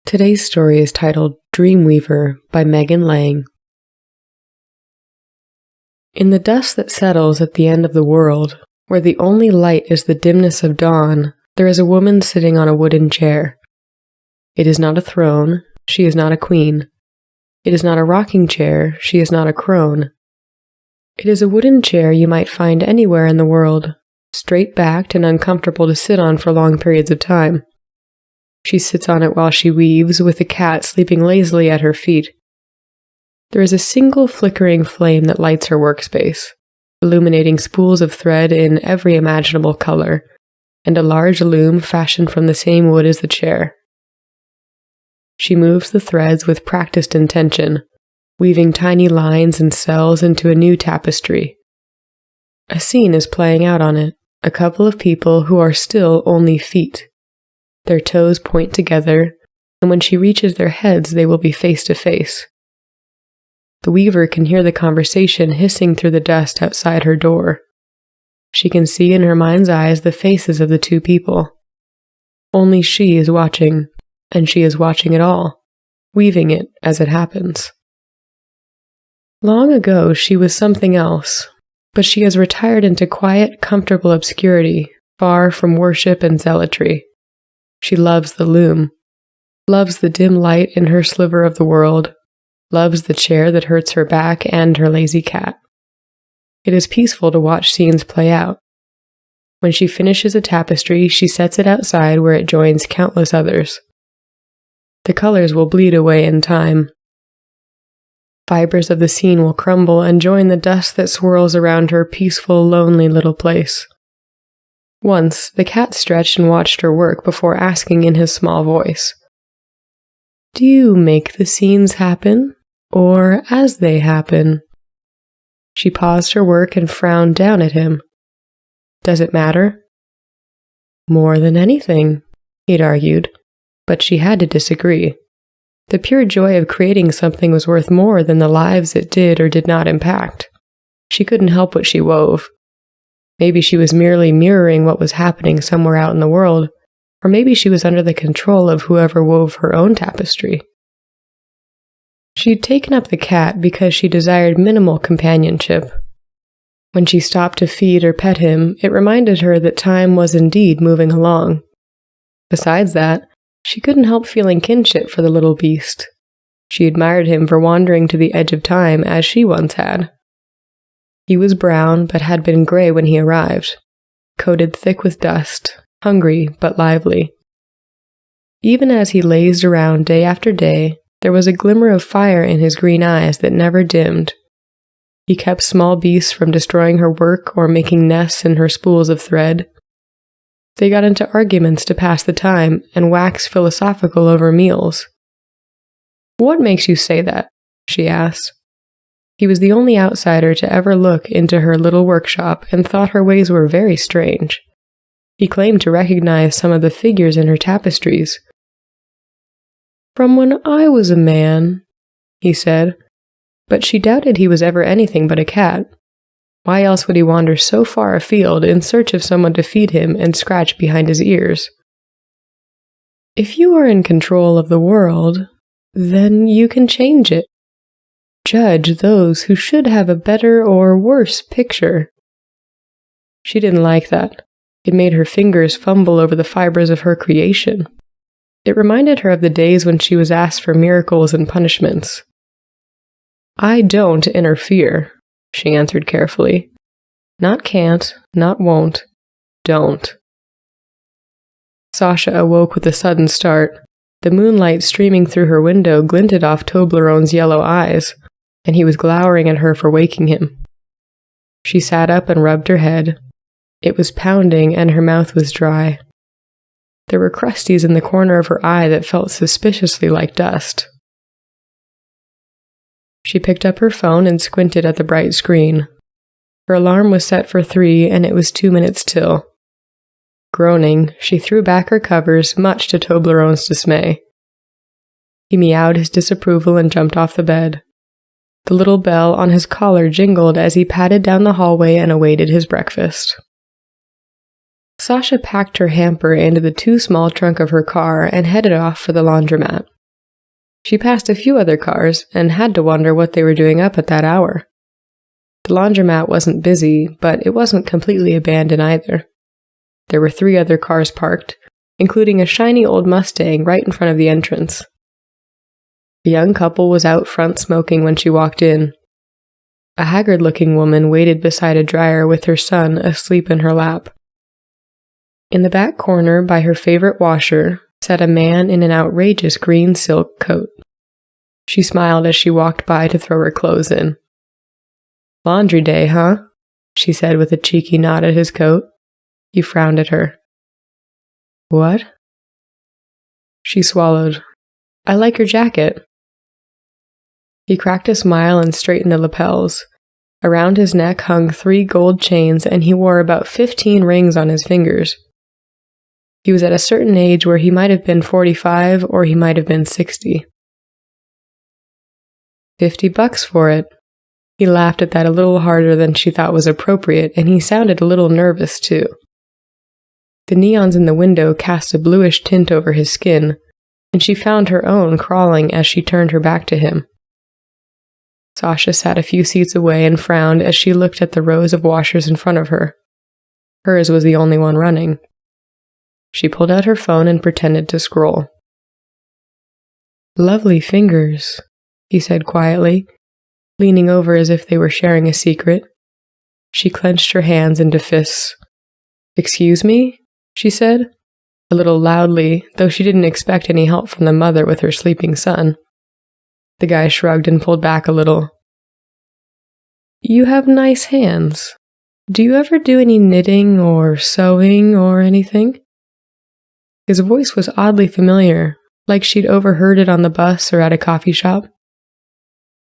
Today's story is titled Dreamweaver by Lange. In the dust that settles at the end of the world, where the only light is the dimness of dawn, there is a woman sitting on a wooden chair. It is not a throne, she is not a queen. It is not a rocking chair, she is not a crone. It is a wooden chair you might find anywhere in the world, straight-backed and uncomfortable to sit on for long periods of time. She sits on it while she weaves, with the cat sleeping lazily at her feet. There is a single flickering flame that lights her workspace, illuminating spools of thread in every imaginable color, and a large loom fashioned from the same wood as the chair. She moves the threads with practiced intention, weaving tiny lines and cells into a new tapestry. A scene is playing out on it, a couple of people who are still only feet. Their toes point together, and when she reaches their heads, they will be face to face. The weaver can hear the conversation hissing through the dust outside her door. She can see in her mind's eyes the faces of the two people. Only she is watching, and she is watching it all, weaving it as it happens. Long ago, she was something else, but she has retired into quiet, comfortable obscurity, far from worship and zealotry. She loves the loom, loves the dim light in her sliver of the world, loves the chair that hurts her back and her lazy cat. It is peaceful to watch scenes play out. When she finishes a tapestry, she sets it outside where it joins countless others. The colors will bleed away in time. Fibers of the scene will crumble and join the dust that swirls around her peaceful, lonely little place. Once, the cat stretched and watched her work before asking in his small voice, "Do you make the scenes happen, or as they happen?" She paused her work and frowned down at him. "Does it matter?" "More than anything," he'd argued, but she had to disagree. The pure joy of creating something was worth more than the lives it did or did not impact. She couldn't help what she wove. Maybe she was merely mirroring what was happening somewhere out in the world, or maybe she was under the control of whoever wove her own tapestry. She'd taken up the cat because she desired minimal companionship. When she stopped to feed or pet him, it reminded her that time was indeed moving along. Besides that, she couldn't help feeling kinship for the little beast. She admired him for wandering to the edge of time as she once had. He was brown, but had been gray when he arrived, coated thick with dust, hungry but lively. Even as he lazed around day after day, there was a glimmer of fire in his green eyes that never dimmed. He kept small beasts from destroying her work or making nests in her spools of thread. They got into arguments to pass the time and waxed philosophical over meals. "What makes you say that?" she asked. He was the only outsider to ever look into her little workshop and thought her ways were very strange. He claimed to recognize some of the figures in her tapestries. "From when I was a man," he said, but she doubted he was ever anything but a cat. Why else would he wander so far afield in search of someone to feed him and scratch behind his ears? "If you are in control of the world, then you can change it. Judge those who should have a better or worse picture." She didn't like that. It made her fingers fumble over the fibers of her creation. It reminded her of the days when she was asked for miracles and punishments. "I don't interfere," she answered carefully. "Not can't, not won't, don't." Sasha awoke with a sudden start. The moonlight streaming through her window glinted off Toblerone's yellow eyes, and he was glowering at her for waking him. She sat up and rubbed her head. It was pounding and her mouth was dry. There were crusties in the corner of her eye that felt suspiciously like dust. She picked up her phone and squinted at the bright screen. Her alarm was set for 3 and it was 2 minutes till. Groaning, she threw back her covers, much to Toblerone's dismay. He meowed his disapproval and jumped off the bed. The little bell on his collar jingled as he padded down the hallway and awaited his breakfast. Sasha packed her hamper into the too small trunk of her car and headed off for the laundromat. She passed a few other cars and had to wonder what they were doing up at that hour. The laundromat wasn't busy, but it wasn't completely abandoned either. There were 3 other cars parked, including a shiny old Mustang right in front of the entrance. A young couple was out front smoking when she walked in. A haggard-looking woman waited beside a dryer with her son asleep in her lap. In the back corner, by her favorite washer, sat a man in an outrageous green silk coat. She smiled as she walked by to throw her clothes in. "Laundry day, huh?" she said with a cheeky nod at his coat. He frowned at her. "What?" She swallowed. "I like your jacket." He cracked a smile and straightened the lapels. Around his neck hung 3 gold chains, and he wore about 15 rings on his fingers. He was at a certain age where he might have been 45 or he might have been 60. $50 for it. He laughed at that a little harder than she thought was appropriate, and he sounded a little nervous, too. The neons in the window cast a bluish tint over his skin, and she found her own crawling as she turned her back to him. Sasha sat a few seats away and frowned as she looked at the rows of washers in front of her. Hers was the only one running. She pulled out her phone and pretended to scroll. "Lovely fingers," he said quietly, leaning over as if they were sharing a secret. She clenched her hands into fists. "Excuse me?" she said, a little loudly, though she didn't expect any help from the mother with her sleeping son. The guy shrugged and pulled back a little. "You have nice hands. Do you ever do any knitting or sewing or anything?" His voice was oddly familiar, like she'd overheard it on the bus or at a coffee shop.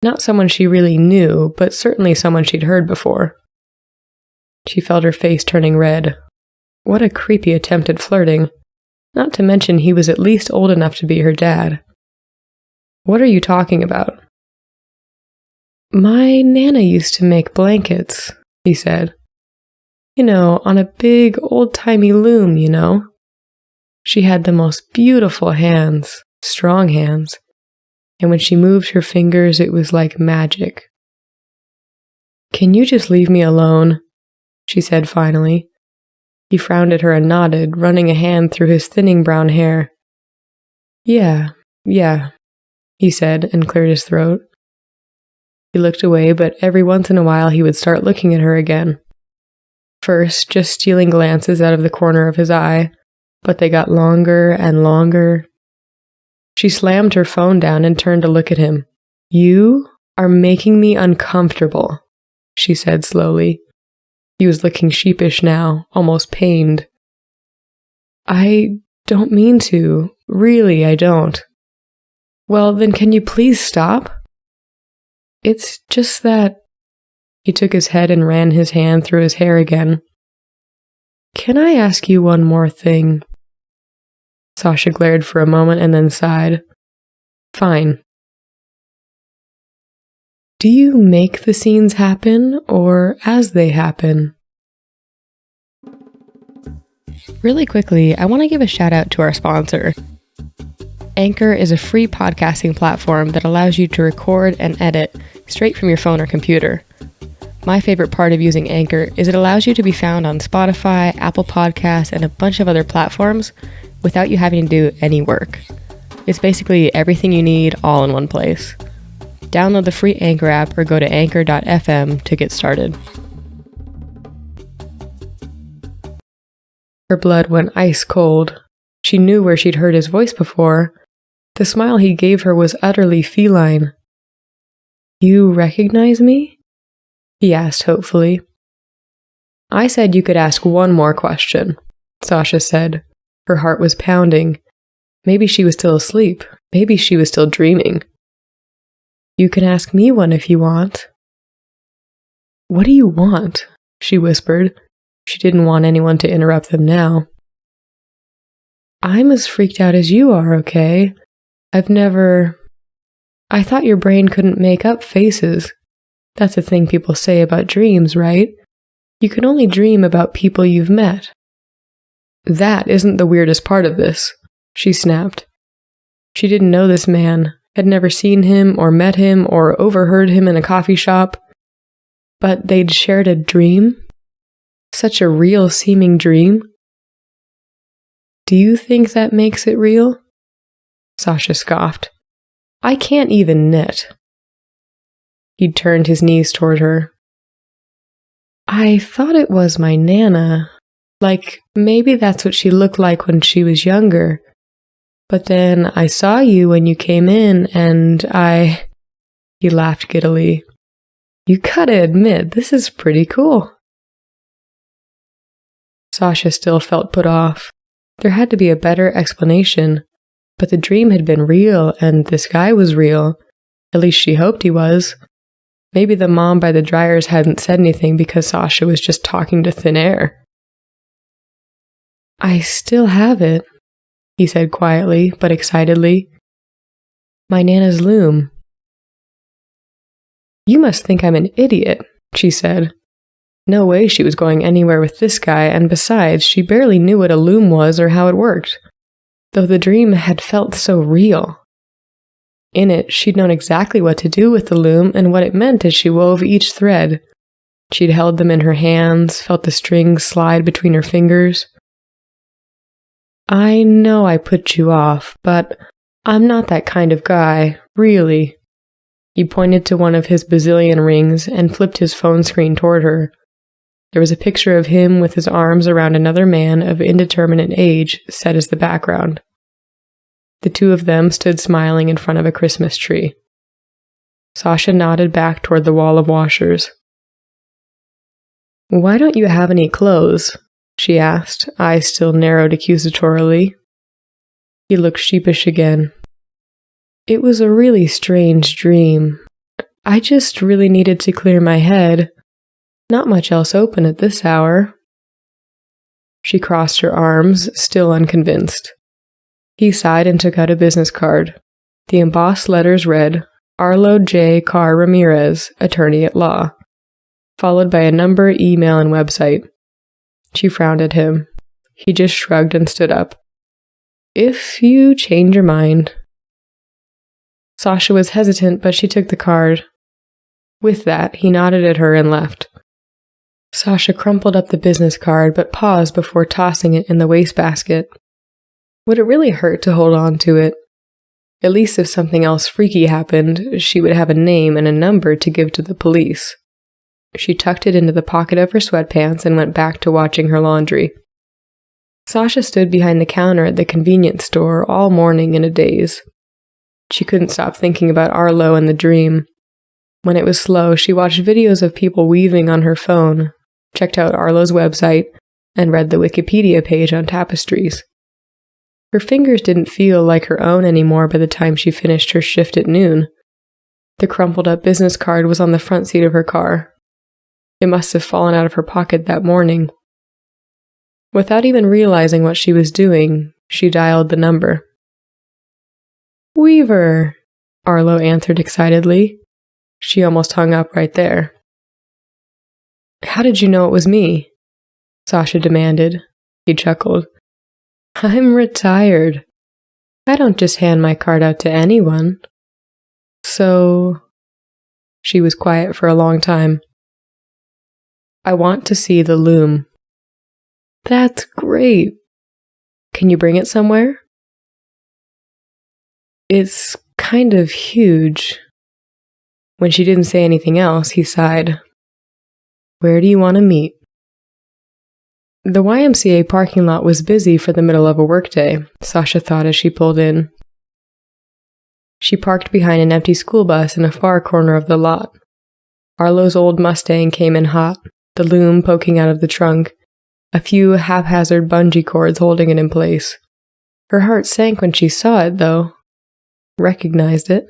Not someone she really knew, but certainly someone she'd heard before. She felt her face turning red. What a creepy attempt at flirting, not to mention he was at least old enough to be her dad. "What are you talking about?" "My Nana used to make blankets," he said. "You know, on a big, old-timey loom, you know. She had the most beautiful hands, strong hands, and when she moved her fingers, it was like magic." "Can you just leave me alone?" she said finally. He frowned at her and nodded, running a hand through his thinning brown hair. Yeah, he said, and cleared his throat. He looked away, but every once in a while he would start looking at her again. First, just stealing glances out of the corner of his eye, but they got longer and longer. She slammed her phone down and turned to look at him. "You are making me uncomfortable," she said slowly. He was looking sheepish now, almost pained. "I don't mean to. Really, I don't." "Well, then can you please stop?" "It's just that..." He took his head and ran his hand through his hair again. "Can I ask you one more thing?" Sasha glared for a moment and then sighed. "Fine." "Do you make the scenes happen, or as they happen?" Really quickly, I want to give a shout out to our sponsor. Anchor is a free podcasting platform that allows you to record and edit straight from your phone or computer. My favorite part of using Anchor is it allows you to be found on Spotify, Apple Podcasts, and a bunch of other platforms without you having to do any work. It's basically everything you need all in one place. Download the free Anchor app or go to anchor.fm to get started. Her blood went ice cold. She knew where she'd heard his voice before. The smile he gave her was utterly feline. "You recognize me?" he asked hopefully. "I said you could ask one more question," Sasha said. Her heart was pounding. Maybe she was still asleep. Maybe she was still dreaming. "You can ask me one if you want." "What do you want?" she whispered. She didn't want anyone to interrupt them now. "I'm as freaked out as you are, okay? I thought your brain couldn't make up faces. That's a thing people say about dreams, right? You can only dream about people you've met. That isn't the weirdest part of this, she snapped. She didn't know this man, had never seen him or met him or overheard him in a coffee shop. But they'd shared a dream? Such a real-seeming dream? Do you think that makes it real? Sasha scoffed. I can't even knit. He'd turned his knees toward her. I thought it was my Nana. Like, maybe that's what she looked like when she was younger. But then I saw you when you came in, and He laughed giddily. You gotta admit, this is pretty cool. Sasha still felt put off. There had to be a better explanation. But the dream had been real, and this guy was real. At least she hoped he was. Maybe the mom by the dryers hadn't said anything because Sasha was just talking to thin air. I still have it, he said quietly, but excitedly. My Nana's loom. You must think I'm an idiot, she said. No way she was going anywhere with this guy, and besides, she barely knew what a loom was or how it worked. Though the dream had felt so real. In it, she'd known exactly what to do with the loom and what it meant as she wove each thread. She'd held them in her hands, felt the strings slide between her fingers. I know I put you off, but I'm not that kind of guy, really. He pointed to one of his bazillion rings and flipped his phone screen toward her. There was a picture of him with his arms around another man of indeterminate age set as the background. The two of them stood smiling in front of a Christmas tree. Sasha nodded back toward the wall of washers. Why don't you have any clothes? She asked, eyes still narrowed accusatorily. He looked sheepish again. It was a really strange dream. I just really needed to clear my head. Not much else open at this hour. She crossed her arms, still unconvinced. He sighed and took out a business card. The embossed letters read, Arlo J. Carr Ramirez, Attorney at Law, followed by a number, email, and website. She frowned at him. He just shrugged and stood up. If you change your mind. Sasha was hesitant, but she took the card. With that, he nodded at her and left. Sasha crumpled up the business card, but paused before tossing it in the wastebasket. Would it really hurt to hold on to it? At least if something else freaky happened, she would have a name and a number to give to the police. She tucked it into the pocket of her sweatpants and went back to watching her laundry. Sasha stood behind the counter at the convenience store all morning in a daze. She couldn't stop thinking about Arlo and the dream. When it was slow, she watched videos of people weaving on her phone, checked out Arlo's website, and read the Wikipedia page on tapestries. Her fingers didn't feel like her own anymore by the time she finished her shift at noon. The crumpled up business card was on the front seat of her car. It must have fallen out of her pocket that morning. Without even realizing what she was doing, she dialed the number. Weaver, Arlo answered excitedly. She almost hung up right there. How did you know it was me? Sasha demanded. He chuckled. I'm retired. I don't just hand my card out to anyone. So... She was quiet for a long time. I want to see the loom. That's great. Can you bring it somewhere? It's kind of huge. When she didn't say anything else, he sighed. Where do you want to meet? The YMCA parking lot was busy for the middle of a workday, Sasha thought as she pulled in. She parked behind an empty school bus in a far corner of the lot. Arlo's old Mustang came in hot, the loom poking out of the trunk, a few haphazard bungee cords holding it in place. Her heart sank when she saw it, though. Recognized it.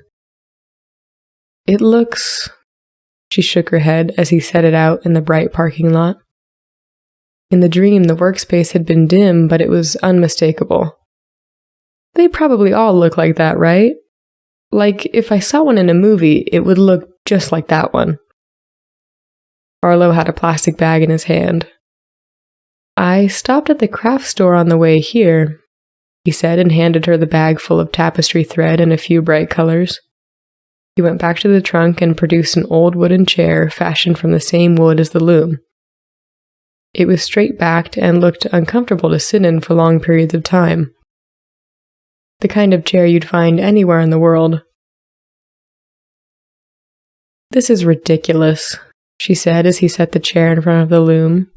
It looks... She shook her head as he set it out in the bright parking lot. In the dream, the workspace had been dim, but it was unmistakable. They probably all look like that, right? Like, if I saw one in a movie, it would look just like that one. Arlo had a plastic bag in his hand. I stopped at the craft store on the way here, he said, and handed her the bag full of tapestry thread and a few bright colors. He went back to the trunk and produced an old wooden chair fashioned from the same wood as the loom. It was straight-backed and looked uncomfortable to sit in for long periods of time. The kind of chair you'd find anywhere in the world. "This is ridiculous," she said as he set the chair in front of the loom.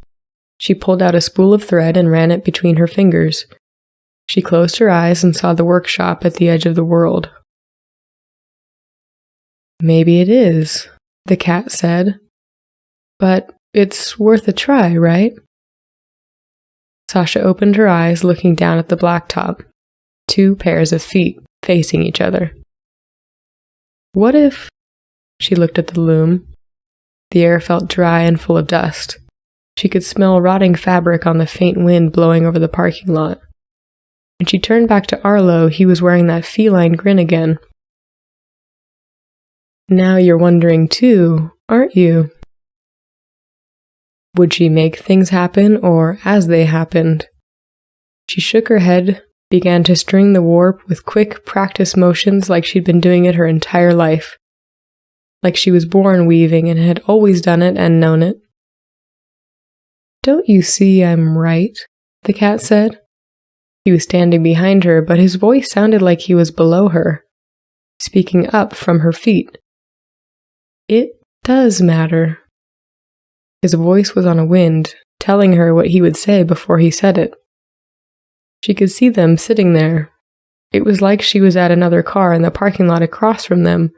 She pulled out a spool of thread and ran it between her fingers. She closed her eyes and saw the workshop at the edge of the world. "Maybe it is," the cat said. "But it's worth a try, right?" Sasha opened her eyes, looking down at the blacktop. 2 pairs of feet facing each other. What if... She looked at the loom. The air felt dry and full of dust. She could smell rotting fabric on the faint wind blowing over the parking lot. When she turned back to Arlo, he was wearing that feline grin again. "Now you're wondering too, aren't you?" Would she make things happen, or as they happened? She shook her head, began to string the warp with quick, practiced motions like she'd been doing it her entire life. Like she was born weaving and had always done it and known it. "Don't you see I'm right?" the cat said. He was standing behind her, but his voice sounded like he was below her, speaking up from her feet. "It does matter." His voice was on a wind, telling her what he would say before he said it. She could see them sitting there. It was like she was at another car in the parking lot across from them,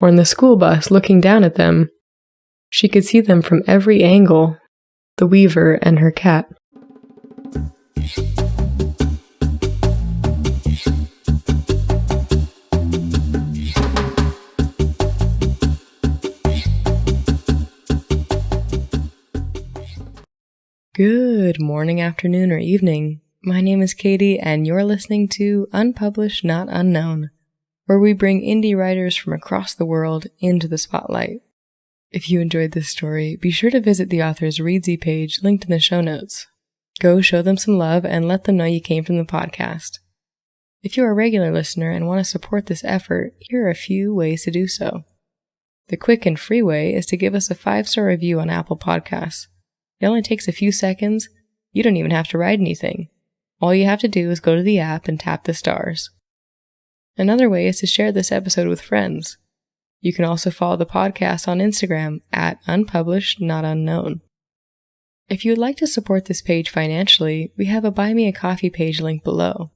or in the school bus looking down at them. She could see them from every angle, the weaver and her cat. Good morning, afternoon, or evening. My name is Katie, and you're listening to Unpublished, Not Unknown, where we bring indie writers from across the world into the spotlight. If you enjoyed this story, be sure to visit the author's Readsy page linked in the show notes. Go show them some love and let them know you came from the podcast. If you're a regular listener and want to support this effort, here are a few ways to do so. The quick and free way is to give us a 5-star review on Apple Podcasts. It only takes a few seconds. You don't even have to write anything. All you have to do is go to the app and tap the stars. Another way is to share this episode with friends. You can also follow the podcast on Instagram at unpublishednotunknown. If you would like to support this page financially, we have a Buy Me a Coffee page linked below.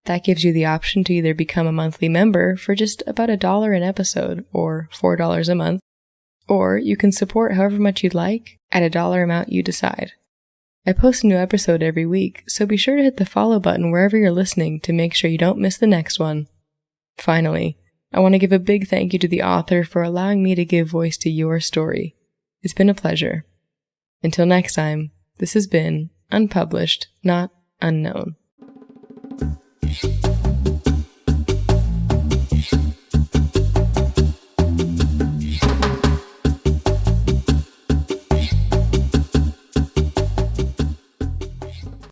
That gives you the option to either become a monthly member for just about $1 an episode, or $4 a month, or you can support however much you'd like at a dollar amount you decide. I post a new episode every week, so be sure to hit the follow button wherever you're listening to make sure you don't miss the next one. Finally, I want to give a big thank you to the author for allowing me to give voice to your story. It's been a pleasure. Until next time, this has been Unpublished, Not Unknown.